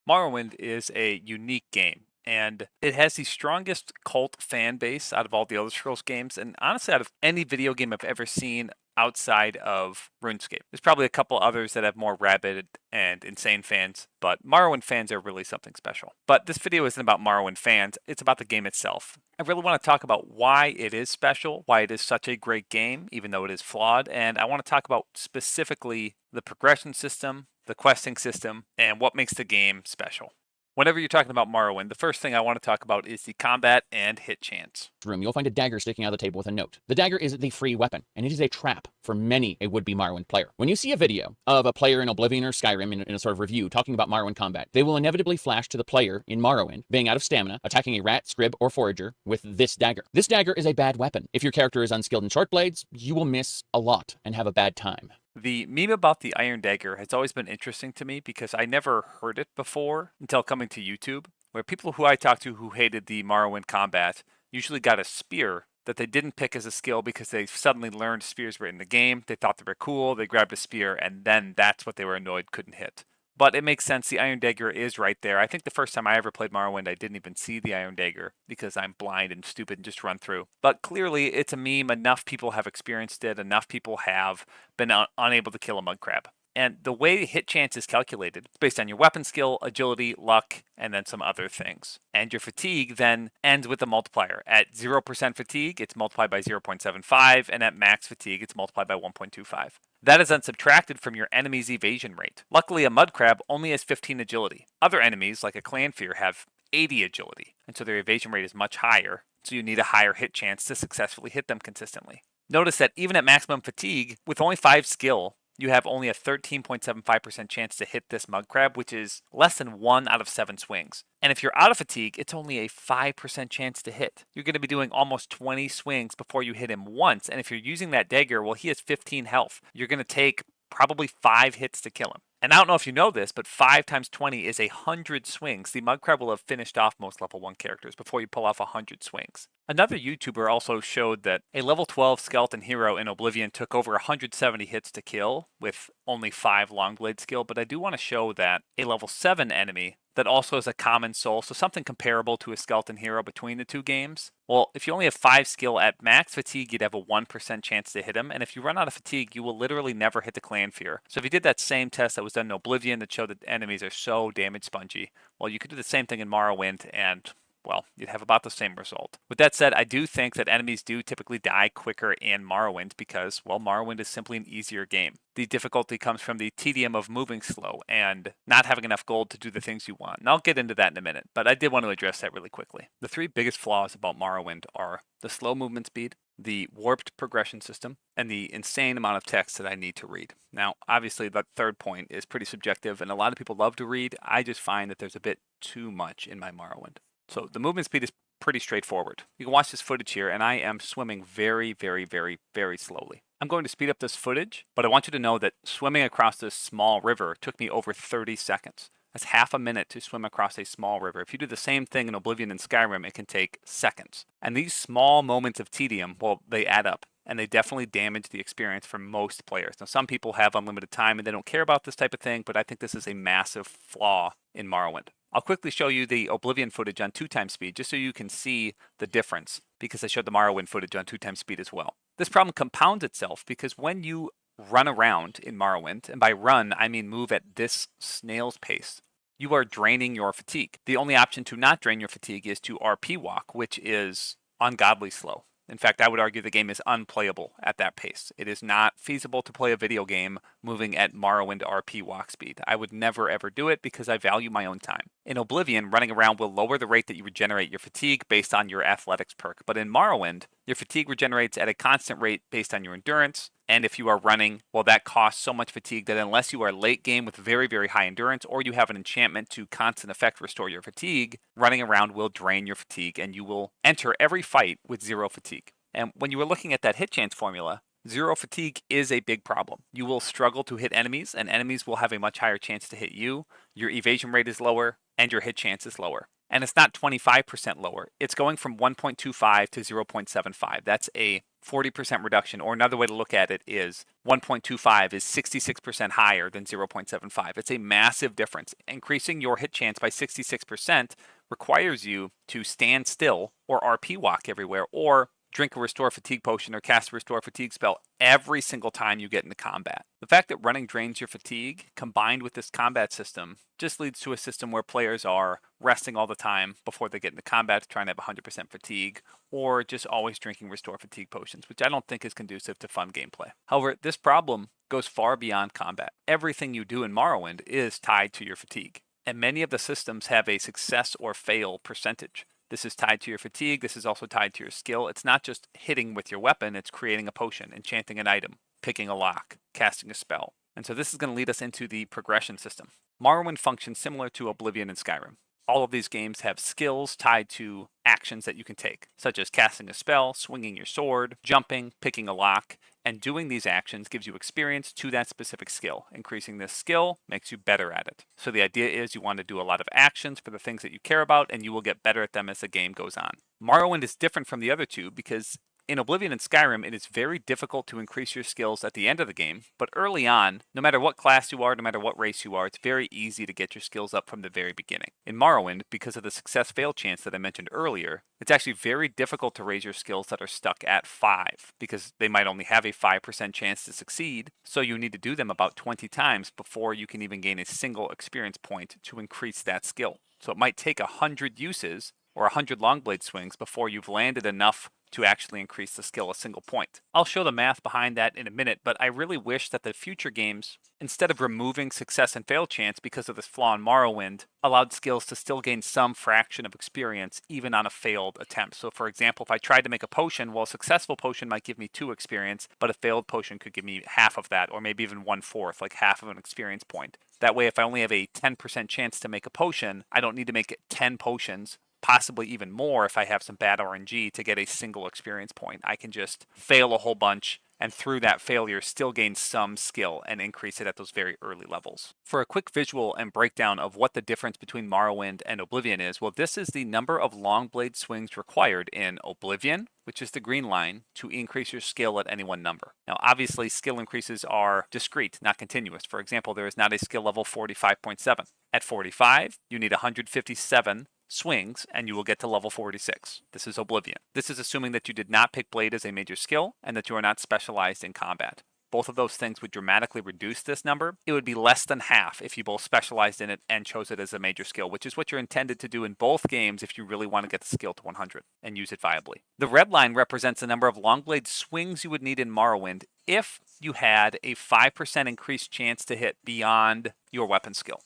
Morrowind is a unique game, and it has the strongest cult fan base out of all the Elder Scrolls games, and honestly, out of any video game I've ever seen outside of RuneScape. There's probably a couple others that have more rabid and insane fans, but Morrowind fans are really something special. But this video isn't about Morrowind fans, it's about the game itself. I really want to talk about why it is special, why it is such a great game, even though it is flawed, and I want to talk about specifically the progression system, the questing system, and what makes the game special. Whenever you're talking about Morrowind, the first thing I want to talk about is the combat and hit chance. Room, you'll find a dagger sticking out of the table with a note. The dagger is the free weapon, and it is a trap for many a would-be Morrowind player. When you see a video of a player in Oblivion or Skyrim in a sort of review talking about Morrowind combat, they will inevitably flash to the player in Morrowind being out of stamina, attacking a rat, scrib, or forager with this dagger. This dagger is a bad weapon. If your character is unskilled in short blades, you will miss a lot and have a bad time. The meme about the Iron Dagger has always been interesting to me because I never heard it before until coming to YouTube, where people who I talked to who hated the Morrowind combat usually got a spear that they didn't pick as a skill because they suddenly learned spears were in the game, they thought they were cool, they grabbed a spear, and then that's what they were annoyed couldn't hit. But it makes sense, the Iron Dagger is right there. I think the first time I ever played Morrowind, I didn't even see the Iron Dagger because I'm blind and stupid and just run through. But clearly, it's a meme. Enough people have experienced it. Enough people have been unable to kill a mud crab. And the way hit chance is calculated, it's based on your weapon skill, agility, luck, and then some other things. And your fatigue then ends with a multiplier. At 0% fatigue, it's multiplied by 0.75, and at max fatigue, it's multiplied by 1.25. That is then subtracted from your enemy's evasion rate. Luckily, a mud crab only has 15 agility. Other enemies, like a clanfear, have 80 agility, and so their evasion rate is much higher, so you need a higher hit chance to successfully hit them consistently. Notice that even at maximum fatigue, with only 5 skill, you have only a 13.75% chance to hit this mud crab, which is less than 1 out of 7 swings. And if you're out of fatigue, it's only a 5% chance to hit. You're going to be doing almost 20 swings before you hit him once, and if you're using that dagger, well, he has 15 health. You're going to take probably 5 hits to kill him. And I don't know if you know this, but 5 times 20 is 100 swings. The mud crab will have finished off most level 1 characters before you pull off 100 swings. Another YouTuber also showed that a level 12 skeleton hero in Oblivion took over 170 hits to kill with only 5 Longblade skill, but I do want to show that a level 7 enemy that also has a common soul, so something comparable to a skeleton hero between the two games. Well, if you only have 5 skill at max fatigue, you'd have a 1% chance to hit him, and if you run out of fatigue, you will literally never hit the clanfear. So if you did that same test that was done in Oblivion that showed that enemies are so damage spongy, well, you could do the same thing in Morrowind, and well, you'd have about the same result. With that said, I do think that enemies do typically die quicker in Morrowind because, well, Morrowind is simply an easier game. The difficulty comes from the tedium of moving slow and not having enough gold to do the things you want. And I'll get into that in a minute, but I did want to address that really quickly. The 3 biggest flaws about Morrowind are the slow movement speed, the warped progression system, and the insane amount of text that I need to read. Now, obviously, that third point is pretty subjective, and a lot of people love to read. I just find that there's a bit too much in my Morrowind. So the movement speed is pretty straightforward. You can watch this footage here, and I am swimming very, very, very, very slowly. I'm going to speed up this footage, but I want you to know that swimming across this small river took me over 30 seconds. That's half a minute to swim across a small river. If you do the same thing in Oblivion and Skyrim, it can take seconds. And these small moments of tedium, well, they add up, and they definitely damage the experience for most players. Now, some people have unlimited time and they don't care about this type of thing, but I think this is a massive flaw in Morrowind. I'll quickly show you the Oblivion footage on 2x speed just so you can see the difference because I showed the Morrowind footage on 2x speed as well. This problem compounds itself because when you run around in Morrowind, and by run I mean move at this snail's pace, you are draining your fatigue. The only option to not drain your fatigue is to RP walk, which is ungodly slow. In fact, I would argue the game is unplayable at that pace. It is not feasible to play a video game moving at Morrowind RP walk speed. I would never ever do it because I value my own time. In Oblivion, running around will lower the rate that you regenerate your fatigue based on your athletics perk. But in Morrowind, your fatigue regenerates at a constant rate based on your endurance. And if you are running, well, that costs so much fatigue that unless you are late game with very, very high endurance, or you have an enchantment to constant effect restore your fatigue, running around will drain your fatigue and you will enter every fight with 0 fatigue. And when you were looking at that hit chance formula, 0 fatigue is a big problem. You will struggle to hit enemies, and enemies will have a much higher chance to hit you. Your evasion rate is lower, and your hit chance is lower. And it's not 25% lower. It's going from 1.25 to 0.75. That's a 40% reduction, or another way to look at it is 1.25 is 66% higher than 0.75. It's a massive difference. Increasing your hit chance by 66% requires you to stand still or RP walk everywhere, or drink a restore fatigue potion or cast a restore fatigue spell every single time you get into combat. The fact that running drains your fatigue combined with this combat system just leads to a system where players are resting all the time before they get into combat to try and have 100% fatigue, or just always drinking restore fatigue potions, which I don't think is conducive to fun gameplay. However, this problem goes far beyond combat. Everything you do in Morrowind is tied to your fatigue, and many of the systems have a success or fail percentage. This is tied to your fatigue. This is also tied to your skill. It's not just hitting with your weapon, it's creating a potion, enchanting an item, picking a lock, casting a spell. And so this is going to lead us into the progression system. Morrowind functions similar to Oblivion and Skyrim. All of these games have skills tied to actions that you can take, such as casting a spell, swinging your sword, jumping, picking a lock, and doing these actions gives you experience to that specific skill. Increasing this skill makes you better at it. So the idea is you want to do a lot of actions for the things that you care about, and you will get better at them as the game goes on. Morrowind is different from the other two because in Oblivion and Skyrim, it is very difficult to increase your skills at the end of the game, but early on, no matter what class you are, no matter what race you are, it's very easy to get your skills up from the very beginning. In Morrowind, because of the success-fail chance that I mentioned earlier, it's actually very difficult to raise your skills that are stuck at 5, because they might only have a 5% chance to succeed, so you need to do them about 20 times before you can even gain a single experience point to increase that skill. So it might take 100 uses or 100 Longblade swings before you've landed enough to actually increase the skill a single point. I'll show the math behind that in a minute, but I really wish that the future games, instead of removing success and fail chance because of this flaw in Morrowind, allowed skills to still gain some fraction of experience even on a failed attempt. So for example, if I tried to make a potion, well, a successful potion might give me 2 experience, but a failed potion could give me half of that, or maybe even 1/4, like half of an experience point. That way, if I only have a 10% chance to make a potion, I don't need to make 10 potions, possibly even more if I have some bad RNG to get a single experience point. I can just fail a whole bunch and through that failure still gain some skill and increase it at those very early levels. For a quick visual and breakdown of what the difference between Morrowind and Oblivion is, well, this is the number of Longblade swings required in Oblivion, which is the green line, to increase your skill at any one number. Now, obviously, skill increases are discrete, not continuous. For example, there is not a skill level 45.7. At 45, you need 157 swings, and you will get to level 46. This is Oblivion. This is assuming that you did not pick Blade as a major skill, and that you are not specialized in combat. Both of those things would dramatically reduce this number. It would be less than half if you both specialized in it and chose it as a major skill, which is what you're intended to do in both games if you really want to get the skill to 100 and use it viably. The red line represents the number of Longblade swings you would need in Morrowind if you had a 5% increased chance to hit beyond your weapon skill.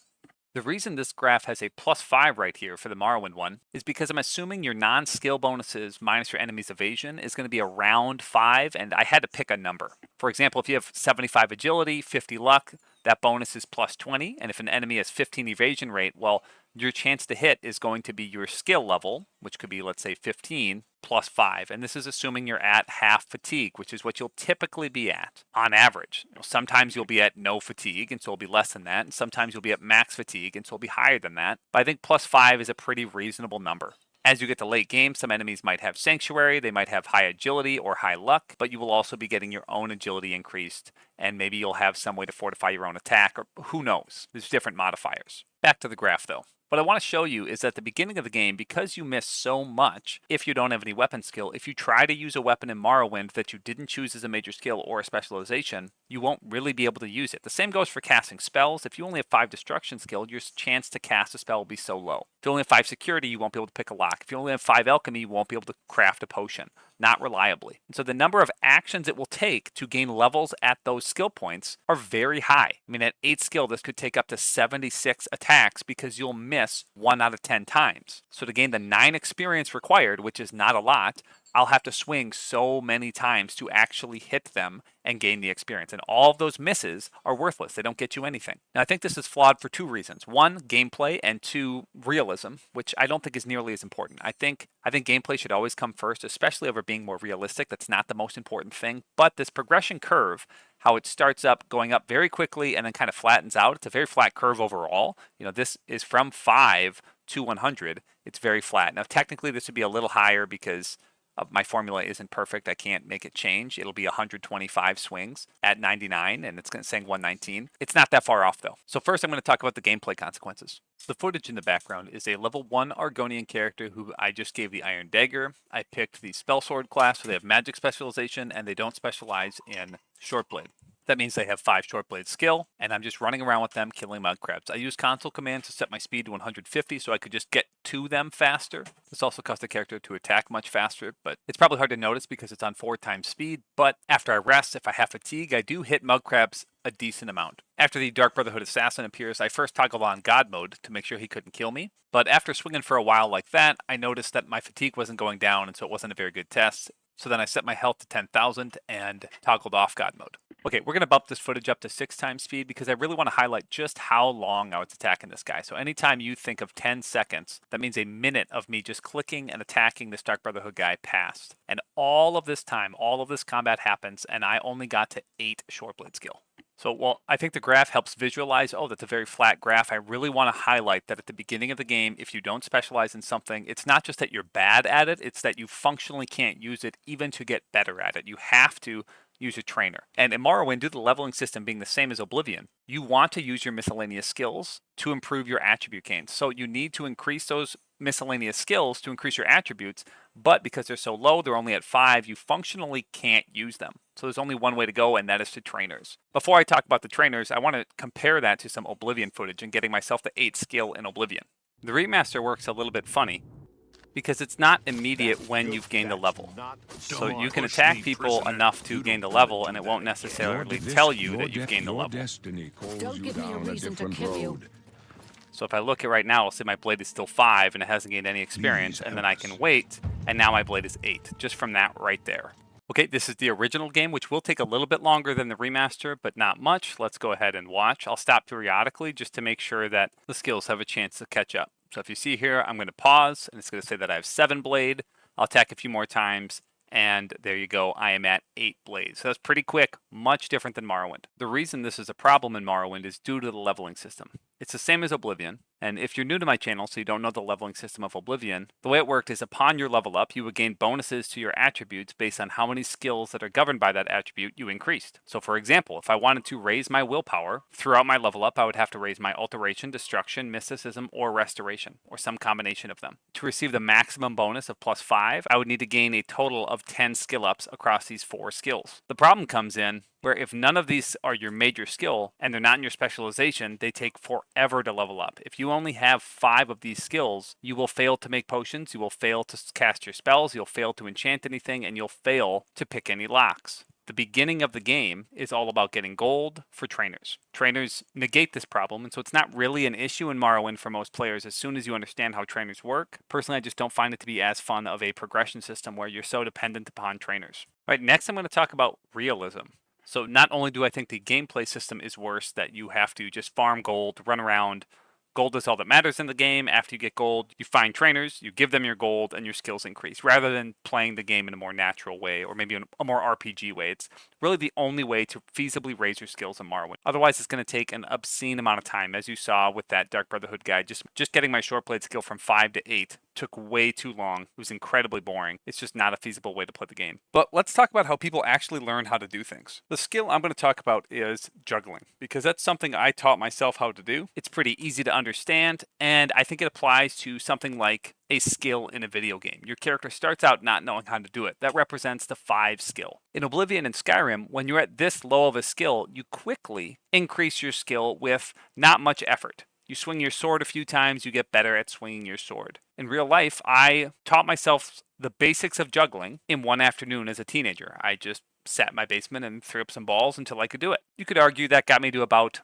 The reason this graph has a +5 right here for the Morrowind one is because I'm assuming your non-skill bonuses minus your enemy's evasion is going to be around 5, and I had to pick a number. For example, if you have 75 agility, 50 luck, that bonus is +20, and if an enemy has 15 evasion rate, well, your chance to hit is going to be your skill level, which could be, let's say, 15, +5. And this is assuming you're at half fatigue, which is what you'll typically be at on average. Sometimes you'll be at no fatigue, and so it'll be less than that. And sometimes you'll be at max fatigue, and so it'll be higher than that. But I think +5 is a pretty reasonable number. As you get to late game, some enemies might have Sanctuary, they might have high agility or high luck, but you will also be getting your own agility increased, and maybe you'll have some way to fortify your own attack, or who knows? There's different modifiers. Back to the graph though. What I want to show you is at the beginning of the game, because you miss so much if you don't have any weapon skill, if you try to use a weapon in Morrowind that you didn't choose as a major skill or a specialization, you won't really be able to use it. The same goes for casting spells. If you only have 5 destruction skill, your chance to cast a spell will be so low. If you only have 5 security, you won't be able to pick a lock. If you only have 5 alchemy, you won't be able to craft a potion. Not reliably. And so the number of actions it will take to gain levels at those skill points are very high. I mean, at 8 skill, this could take up to 76 attacks because you'll miss 1 out of 10 times. So to gain the 9 experience required, which is not a lot, I'll have to swing so many times to actually hit them and gain the experience. And all of those misses are worthless. They don't get you anything. Now, I think this is flawed for 2 reasons. 1, gameplay, and 2, realism, which I don't think is nearly as important. I think gameplay should always come first, especially over being more realistic. That's not the most important thing. But this progression curve, how it starts up, going up very quickly and then kind of flattens out. It's a very flat curve overall. You know, this is from 5 to 100. It's very flat. Now, technically, this would be a little higher because My formula isn't perfect. I can't make it change. It'll be 125 swings at 99, and it's saying 119. It's not that far off, though. So first, I'm going to talk about the gameplay consequences. The footage in the background is a level 1 Argonian character who I just gave the Iron Dagger. I picked the Spell Sword class, so they have magic specialization, and they don't specialize in Short Blade. That means they have 5 short blade skill, and I'm just running around with them killing mud crabs. I use console commands to set my speed to 150 so I could just get to them faster. This also caused the character to attack much faster, but it's probably hard to notice because it's on 4 times speed. But after I rest, if I have fatigue, I do hit mud crabs a decent amount. After the Dark Brotherhood assassin appears, I first toggled on God mode to make sure he couldn't kill me. But after swinging for a while like that, I noticed that my fatigue wasn't going down, and so it wasn't a very good test. So then I set my health to 10,000 and toggled off God mode. Okay, we're going to bump this footage up to 6 times speed because I really want to highlight just how long I was attacking this guy. So anytime you think of 10 seconds, that means a minute of me just clicking and attacking this Dark Brotherhood guy passed. And all of this time, all of this combat happens, and I only got to 8 short blade skill. So, well, I think the graph helps visualize, oh, that's a very flat graph. I really want to highlight that at the beginning of the game, if you don't specialize in something, it's not just that you're bad at it, it's that you functionally can't use it even to get better at it. You have to use a trainer. And in Morrowind, due to the leveling system being the same as Oblivion, you want to use your miscellaneous skills to improve your attribute gains. So you need to increase those miscellaneous skills to increase your attributes, but because they're so low, they're only at 5, you functionally can't use them. So there's only one way to go, and that is to trainers. Before I talk about the trainers, I want to compare that to some Oblivion footage and getting myself to 8 skill in Oblivion. The remaster works a little bit funny because it's not immediate when you've gained a level. So you can attack people enough to gain the level, and it won't necessarily tell you that you've gained the level. Don't give me a reason to kill you. So if I look at right now, I'll see my blade is still 5 and it hasn't gained any experience, and then I can wait, and now my blade is 8, just from that right there. Okay, this is the original game, which will take a little bit longer than the remaster, but not much. Let's go ahead and watch. I'll stop periodically just to make sure that the skills have a chance to catch up. So if you see here, I'm going to pause, and it's going to say that I have 7 blade. I'll attack a few more times, and there you go, I am at 8 blades. So that's pretty quick, much different than Morrowind. The reason this is a problem in Morrowind is due to the leveling system. It's the same as Oblivion, and if you're new to my channel so you don't know the leveling system of Oblivion, the way it worked is upon your level up, you would gain bonuses to your attributes based on how many skills that are governed by that attribute you increased. So for example, if I wanted to raise my willpower, throughout my level up, I would have to raise my alteration, destruction, mysticism, or restoration, or some combination of them. To receive the maximum bonus of +5, I would need to gain a total of 10 skill ups across these 4 skills. The problem comes in where if none of these are your major skill and they're not in your specialization, they take forever to level up. If you only have 5 of these skills, you will fail to make potions, you will fail to cast your spells, you'll fail to enchant anything, and you'll fail to pick any locks. The beginning of the game is all about getting gold for trainers. Trainers negate this problem, and so it's not really an issue in Morrowind for most players as soon as you understand how trainers work. Personally, I just don't find it to be as fun of a progression system where you're so dependent upon trainers. All right, next I'm going to talk about realism. So not only do I think the gameplay system is worse, that you have to just farm gold, run around. Gold is all that matters in the game. After you get gold, you find trainers, you give them your gold, and your skills increase, rather than playing the game in a more natural way, or maybe a more RPG way. It's really the only way to feasibly raise your skills in Morrowind. Otherwise, it's going to take an obscene amount of time, as you saw with that Dark Brotherhood guy. Just getting my short blade skill from 5 to 8 took way too long. It was incredibly boring. It's just not a feasible way to play the game. But let's talk about how people actually learn how to do things. The skill I'm going to talk about is juggling, because that's something I taught myself how to do. It's pretty easy to understand, and I think it applies to something like a skill in a video game. Your character starts out not knowing how to do it. That represents the 5 skill. In Oblivion and Skyrim, when you're at this low of a skill, you quickly increase your skill with not much effort. You swing your sword a few times, you get better at swinging your sword. In real life, I taught myself the basics of juggling in one afternoon as a teenager. I just sat in my basement and threw up some balls until I could do it. You could argue that got me to about,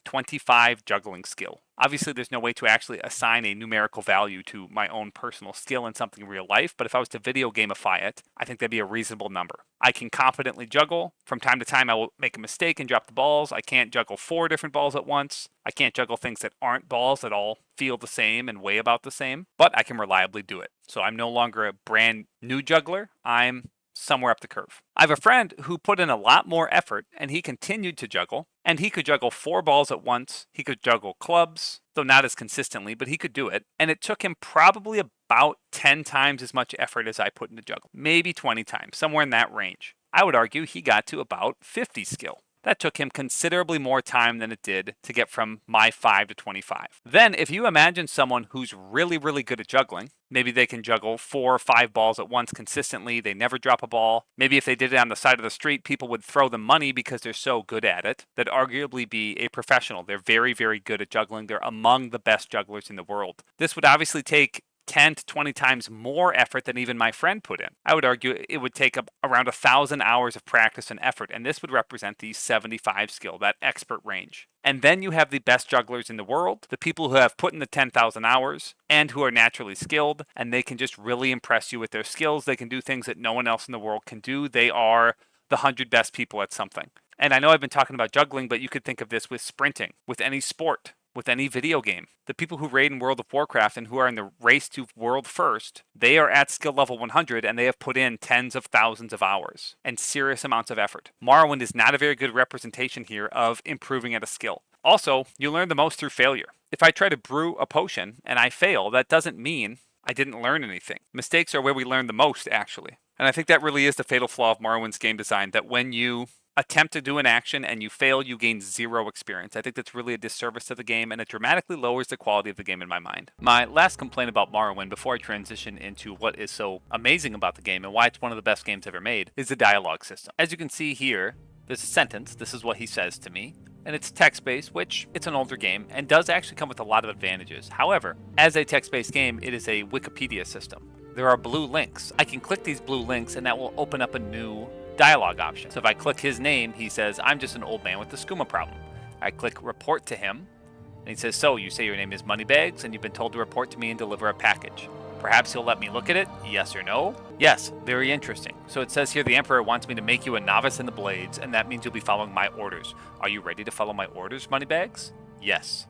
25 juggling skill. Obviously, there's no way to actually assign a numerical value to my own personal skill in something in real life, but if I was to video gamify it, I think that'd be a reasonable number. I can confidently juggle. From time to time, I will make a mistake and drop the balls. I can't juggle 4 different balls at once. I can't juggle things that aren't balls that all feel the same and weigh about the same, but I can reliably do it. So I'm no longer a brand new juggler. I'm somewhere up the curve. I have a friend who put in a lot more effort and he continued to juggle, and he could juggle 4 balls at once. He could juggle clubs, though not as consistently, but he could do it. And it took him probably about 10 times as much effort as I put into juggle. Maybe 20 times, somewhere in that range. I would argue he got to about 50 skill. That took him considerably more time than it did to get from my 5 to 25. Then, if you imagine someone who's really, really good at juggling, maybe they can juggle 4 or 5 balls at once consistently, they never drop a ball. Maybe if they did it on the side of the street, people would throw them money because they're so good at it. That'd arguably be a professional. They're very, very good at juggling. They're among the best jugglers in the world. This would obviously take 10 to 20 times more effort than even my friend put in. I would argue it would take around 1,000 hours of practice and effort, and this would represent the 75 skill, that expert range. And then you have the best jugglers in the world, the people who have put in the 10,000 hours and who are naturally skilled, and they can just really impress you with their skills. They can do things that no one else in the world can do. They are the 100 best people at something. And I know I've been talking about juggling, but you could think of this with sprinting, with any sport, with any video game. The people who raid in World of Warcraft and who are in the race to world first, they are at skill level 100 and they have put in tens of thousands of hours and serious amounts of effort. Morrowind is not a very good representation here of improving at a skill. Also, you learn the most through failure. If I try to brew a potion and I fail, that doesn't mean I didn't learn anything. Mistakes are where we learn the most, actually. And I think that really is the fatal flaw of Morrowind's game design, that when you attempt to do an action and you fail, you gain 0 experience. I think that's really a disservice to the game, and it dramatically lowers the quality of the game in my mind. My last complaint about Morrowind before I transition into what is so amazing about the game and why it's one of the best games ever made is the dialogue system. As you can see here, there's a sentence. This is what he says to me. And it's text-based, which it's an older game and does actually come with a lot of advantages. However, as a text-based game, it is a Wikipedia system. There are blue links. I can click these blue links and that will open up a new dialogue option. So if I click his name, he says, "I'm just an old man with the skooma problem." I click report to him, and he says, "So you say your name is Moneybags and you've been told to report to me and deliver a package. Perhaps he'll let me look at it, yes or no?" Yes, very interesting. So it says here the Emperor wants me to make you a novice in the blades, and that means you'll be following my orders. Are you ready to follow my orders, Moneybags? Yes.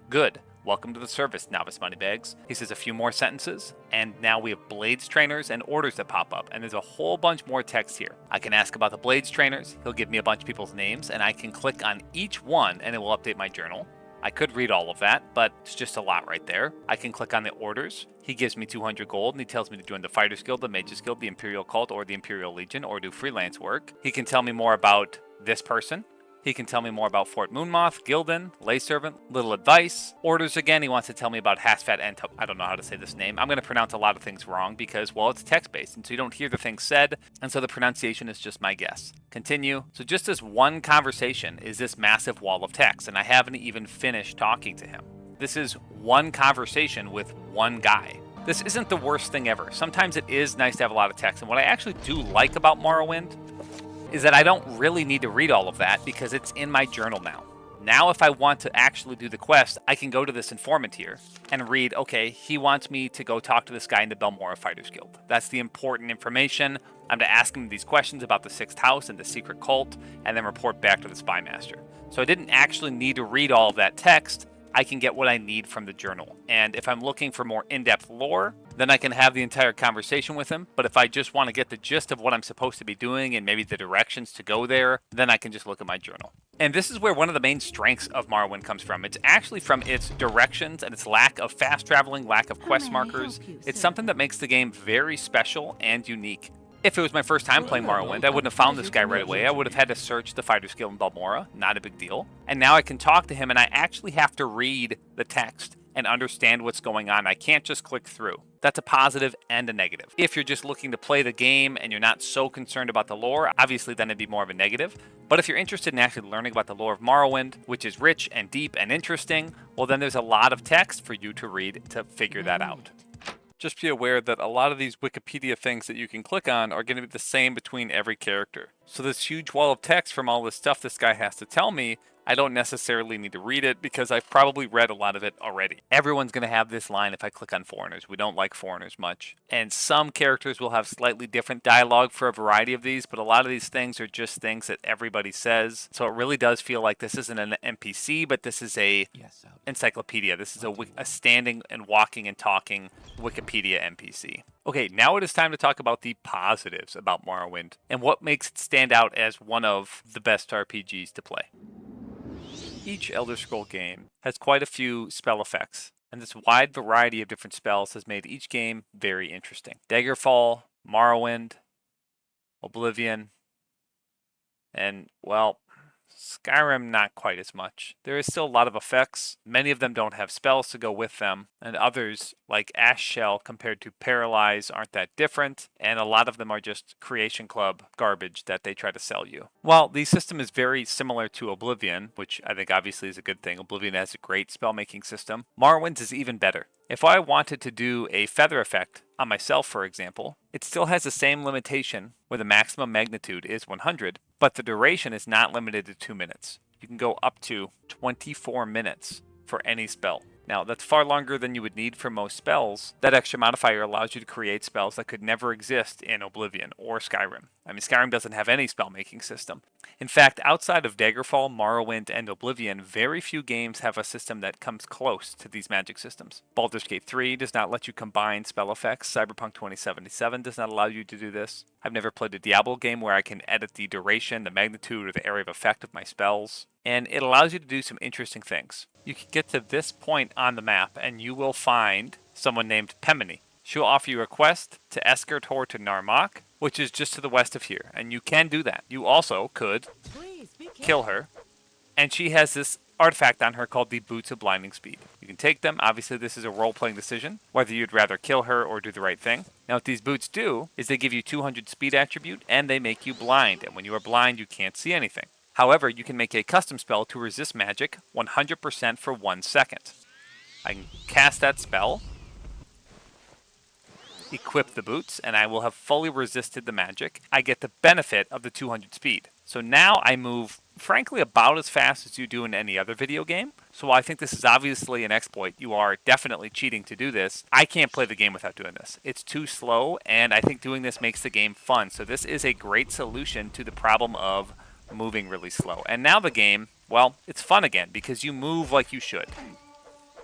Good. Welcome to the service, Novice Moneybags. He says a few more sentences, and now we have Blades trainers and orders that pop up, and there's a whole bunch more text here. I can ask about the Blades trainers, he'll give me a bunch of people's names, and I can click on each one and it will update my journal. I could read all of that, but it's just a lot right there. I can click on the orders. He gives me 200 gold, and he tells me to join the Fighters Guild, the Mages Guild, the Imperial Cult, or the Imperial Legion, or do freelance work. He can tell me more about this person. He can tell me more about Fort Moonmoth, Gildan, Lay Servant, Little Advice. Orders again, he wants to tell me about Hasfat and I don't know how to say this name. I'm going to pronounce a lot of things wrong because, well, it's text-based, and so you don't hear the things said, and so the pronunciation is just my guess. Continue. So just this one conversation is this massive wall of text, and I haven't even finished talking to him. This is one conversation with one guy. This isn't the worst thing ever. Sometimes it is nice to have a lot of text, and what I actually do like about Morrowind is that I don't really need to read all of that because it's in my journal now. Now if I want to actually do the quest, I can go to this informant here and read, okay, he wants me to go talk to this guy in the Belmora Fighters Guild. That's the important information. I'm to ask him these questions about the 6th house and the secret cult, and then report back to the spy master. So I didn't actually need to read all of that text. I can get what I need from the journal. And if I'm looking for more in-depth lore, then I can have the entire conversation with him. But if I just want to get the gist of what I'm supposed to be doing and maybe the directions to go there, then I can just look at my journal. And this is where one of the main strengths of Morrowind comes from. It's actually from its directions and its lack of fast traveling, lack of quest markers. It's something that makes the game very special and unique. If it was my first time playing Morrowind, I wouldn't have found this guy right away. I would have had to search the Fighters Guild in Balmora. Not a big deal. And now I can talk to him, and I actually have to read the text and understand what's going on. I can't just click through. That's a positive and a negative. If you're just looking to play the game and you're not so concerned about the lore, obviously then it'd be more of a negative. But if you're interested in actually learning about the lore of Morrowind, which is rich and deep and interesting, well then there's a lot of text for you to read to figure that out. Just be aware that a lot of these Wikipedia things that you can click on are going to be the same between every character. So this huge wall of text from all this stuff this guy has to tell me I don't necessarily need to read it because I've probably read a lot of it already. Everyone's going to have this line if I click on foreigners. We don't like foreigners much. And some characters will have slightly different dialogue for a variety of these, but a lot of these things are just things that everybody says. So it really does feel like this isn't an NPC, but this is a encyclopedia. This is a standing and walking and talking Wikipedia NPC. Okay, now it is time to talk about the positives about Morrowind and what makes it stand out as one of the best RPGs to play. Each Elder Scroll game has quite a few spell effects, and this wide variety of different spells has made each game very interesting. Daggerfall, Morrowind, Oblivion, and, well, Skyrim not quite as much. There is still a lot of effects. Many of them don't have spells to go with them, and others, like Ash Shell compared to Paralyze, aren't that different, and a lot of them are just Creation Club garbage that they try to sell you. While the system is very similar to Oblivion, which I think obviously is a good thing, Oblivion has a great spell-making system, Morrowind's is even better. If I wanted to do a feather effect on myself, for example, it still has the same limitation where the maximum magnitude is 100, but the duration is not limited to 2 minutes. You can go up to 24 minutes for any spell. Now, that's far longer than you would need for most spells. That extra modifier allows you to create spells that could never exist in Oblivion or Skyrim. I mean, Skyrim doesn't have any spell-making system. In fact, outside of Daggerfall, Morrowind, and Oblivion, very few games have a system that comes close to these magic systems. Baldur's Gate 3 does not let you combine spell effects. Cyberpunk 2077 does not allow you to do this. I've never played a Diablo game where I can edit the duration, the magnitude, or the area of effect of my spells. And it allows you to do some interesting things. You can get to this point on the map, and you will find someone named Pemini. She'll offer you a quest to escort her to Narmak, which is just to the west of here, and you can do that. You also could kill her, and she has this artifact on her called the Boots of Blinding Speed. You can take them. Obviously, this is a role-playing decision, whether you'd rather kill her or do the right thing. Now, what these boots do is they give you 200 speed attribute, and they make you blind, and when you are blind, you can't see anything. However, you can make a custom spell to resist magic 100% for 1 second. I can cast that spell, equip the boots, and I will have fully resisted the magic. I get the benefit of the 200 speed. So now I move, frankly, about as fast as you do in any other video game. So I think this is obviously an exploit. You are definitely cheating to do this. I can't play the game without doing this. It's too slow, and I think doing this makes the game fun. So this is a great solution to the problem of moving really slow. And now the game, well, it's fun again because you move like you should.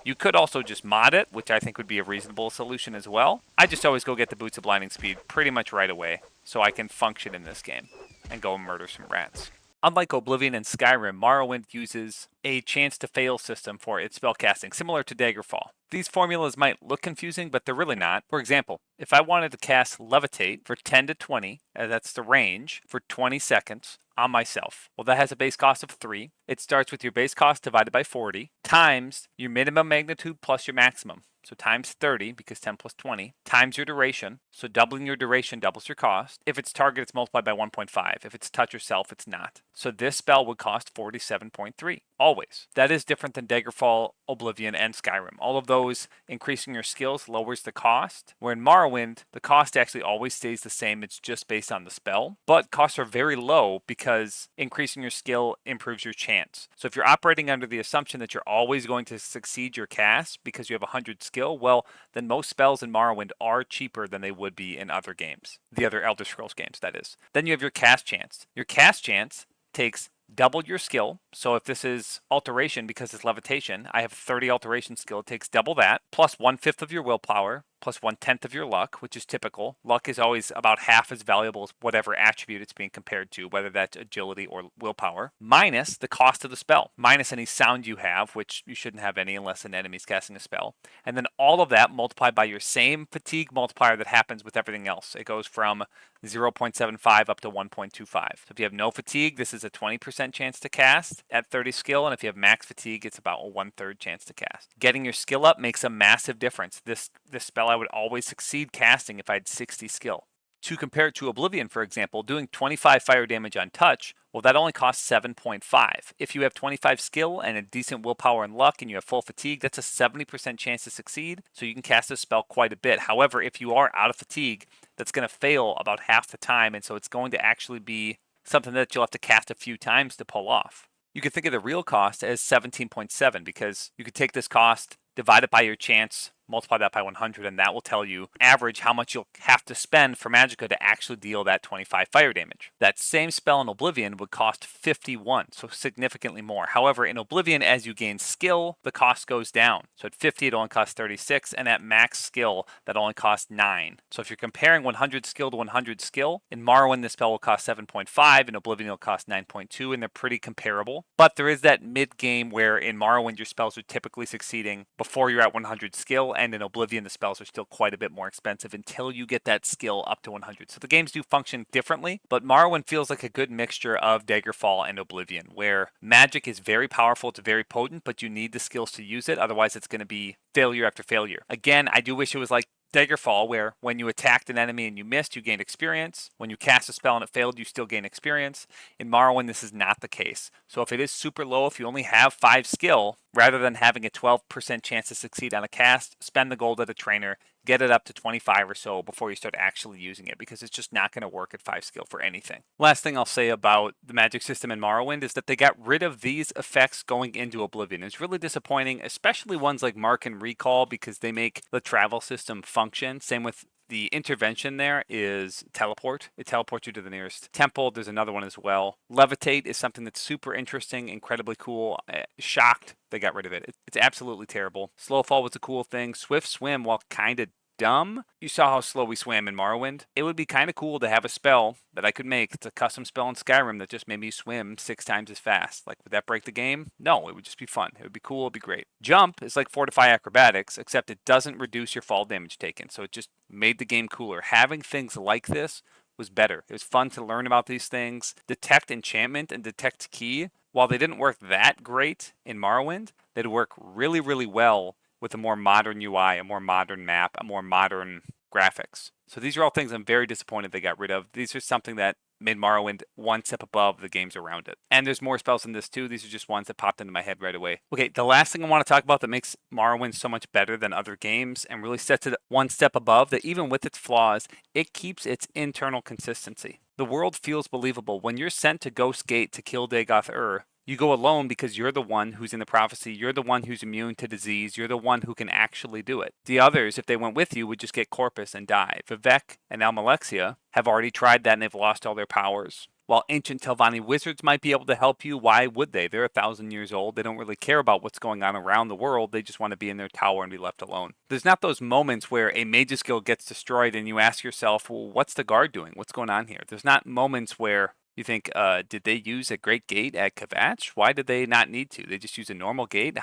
You could also just mod it, which I think would be a reasonable solution as well. I just always go get the Boots of Blinding Speed pretty much right away so I can function in this game and go murder some rats. Unlike Oblivion and Skyrim, Morrowind uses a chance to fail system for its spellcasting, similar to Daggerfall. These formulas might look confusing, but they're really not. For example, if I wanted to cast Levitate for 10 to 20, that's the range, for 20 seconds on myself, well, that has a base cost of 3. It starts with your base cost divided by 40, times your minimum magnitude plus your maximum. So times 30, because 10 plus 20, times your duration. So doubling your duration doubles your cost. If it's target, it's multiplied by 1.5. If it's touch yourself, it's not. So this spell would cost 47.3, always. That is different than Daggerfall, Oblivion, and Skyrim. All of those, increasing your skills lowers the cost. Where in Morrowind, the cost actually always stays the same. It's just based on the spell. But costs are very low because increasing your skill improves your chance. So if you're operating under the assumption that you're always going to succeed your cast because you have 100 skill, well, then most spells in Morrowind are cheaper than they would be in other games. The other Elder Scrolls games, that is. Then you have your cast chance. Your cast chance takes double your skill. So if this is alteration because it's levitation, I have 30 alteration skill. It takes double that, plus 1/5 of your willpower, plus 1/10 of your luck, which is typical. Luck is always about half as valuable as whatever attribute it's being compared to, whether that's agility or willpower, minus the cost of the spell, minus any sound you have, which you shouldn't have any unless an enemy's casting a spell. And then all of that multiplied by your same fatigue multiplier that happens with everything else. It goes from 0.75 up to 1.25. So if you have no fatigue, this is a 20% chance to cast at 30 skill, and if you have max fatigue, it's about a 1/3 chance to cast. Getting your skill up makes a massive difference. This spell I would always succeed casting if I had 60 skill. To compare it to Oblivion, for example, doing 25 fire damage on touch, well, that only costs 7.5. If you have 25 skill and a decent willpower and luck and you have full fatigue, that's a 70% chance to succeed, so you can cast this spell quite a bit. However, if you are out of fatigue, that's going to fail about half the time, and so it's going to actually be something that you'll have to cast a few times to pull off. You could think of the real cost as 17.7 because you could take this cost, divide it by your chance, multiply that by 100, and that will tell you average how much you'll have to spend for Magicka to actually deal that 25 fire damage. That same spell in Oblivion would cost 51, so significantly more. However, in Oblivion, as you gain skill, the cost goes down. So at 50, it only costs 36, and at max skill, that only costs 9. So if you're comparing 100 skill to 100 skill, in Morrowind, this spell will cost 7.5, in Oblivion, it'll cost 9.2, and they're pretty comparable. But there is that mid-game where in Morrowind, your spells are typically succeeding before you're at 100 skill, and in Oblivion, the spells are still quite a bit more expensive until you get that skill up to 100. So the games do function differently, but Morrowind feels like a good mixture of Daggerfall and Oblivion, where magic is very powerful, it's very potent, but you need the skills to use it, otherwise it's going to be failure after failure. Again, I do wish it was like Daggerfall, where when you attacked an enemy and you missed, you gained experience. When you cast a spell and it failed, you still gain experience. In Morrowind, this is not the case. So if it is super low, if you only have 5 skill, rather than having a 12% chance to succeed on a cast, spend the gold at a trainer, get it up to 25 or so before you start actually using it, because it's just not going to work at 5 skill for anything. Last thing I'll say about the magic system in Morrowind is that they got rid of these effects going into Oblivion. It's really disappointing, especially ones like Mark and Recall, because they make the travel system function. Same with the intervention there is teleport. It teleports you to the nearest temple. There's another one as well. Levitate is something that's super interesting, incredibly cool. Shocked they got rid of it. It's absolutely terrible. Slowfall was a cool thing. Swift Swim, while kind of dumb, you saw how slow we swam in Morrowind. It would be kind of cool to have a spell that I could make. It's a custom spell in Skyrim that just made me swim 6 times as fast. Like, would that break the game? No, it would just be fun. It would be cool. It'd be great. Jump is like Fortify Acrobatics, except it doesn't reduce your fall damage taken. So it just made the game cooler. Having things like this was better. It was fun to learn about these things. Detect Enchantment and Detect Key, while they didn't work that great in Morrowind, they'd work really, really well with a more modern UI, a more modern map, a more modern graphics. So these are all things I'm very disappointed they got rid of. These are something that made Morrowind one step above the games around it. And there's more spells in this too. These are just ones that popped into my head right away. Okay, the last thing I want to talk about that makes Morrowind so much better than other games and really sets it one step above, that even with its flaws, it keeps its internal consistency. The world feels believable. When you're sent to Ghost Gate to kill Dagoth-Ur, you go alone because you're the one who's in the prophecy, you're the one who's immune to disease, you're the one who can actually do it. The others, if they went with you, would just get Corpus and die. Vivek and Almalexia have already tried that and they've lost all their powers. While ancient Telvanni wizards might be able to help you, why would they? They're 1,000 years old. They don't really care about what's going on around the world. They just want to be in their tower and be left alone. There's not those moments where a mage's guild gets destroyed and you ask yourself, well, what's the guard doing? What's going on here? There's not moments where you think, did they use a great gate at Kvatch? Why did they not need to? They just use a normal gate?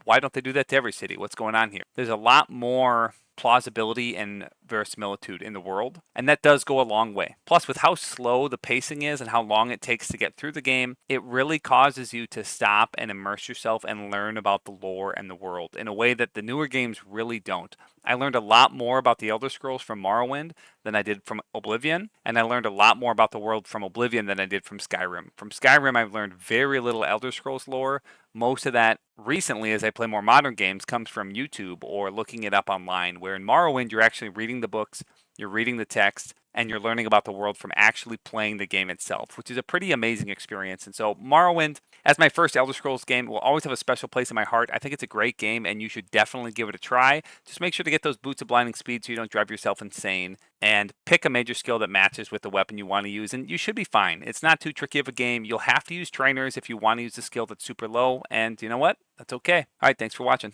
Why don't they do that to every city? What's going on here? There's a lot more plausibility and verisimilitude in the world, and that does go a long way. Plus, with how slow the pacing is and how long it takes to get through the game, it really causes you to stop and immerse yourself and learn about the lore and the world in a way that the newer games really don't. I learned a lot more about the Elder Scrolls from Morrowind than I did from Oblivion, and I learned a lot more about the world from Oblivion than I did from Skyrim. From Skyrim, I've learned very little Elder Scrolls lore. Most of that recently, as I play more modern games, comes from YouTube or looking it up online, where in Morrowind, you're actually reading the books, you're reading the text, and you're learning about the world from actually playing the game itself, which is a pretty amazing experience. And so Morrowind, as my first Elder Scrolls game, will always have a special place in my heart. I think it's a great game, and you should definitely give it a try. Just make sure to get those boots of blinding speed so you don't drive yourself insane, and pick a major skill that matches with the weapon you want to use, and you should be fine. It's not too tricky of a game. You'll have to use trainers if you want to use a skill that's super low, and you know what? That's okay. All right, thanks for watching.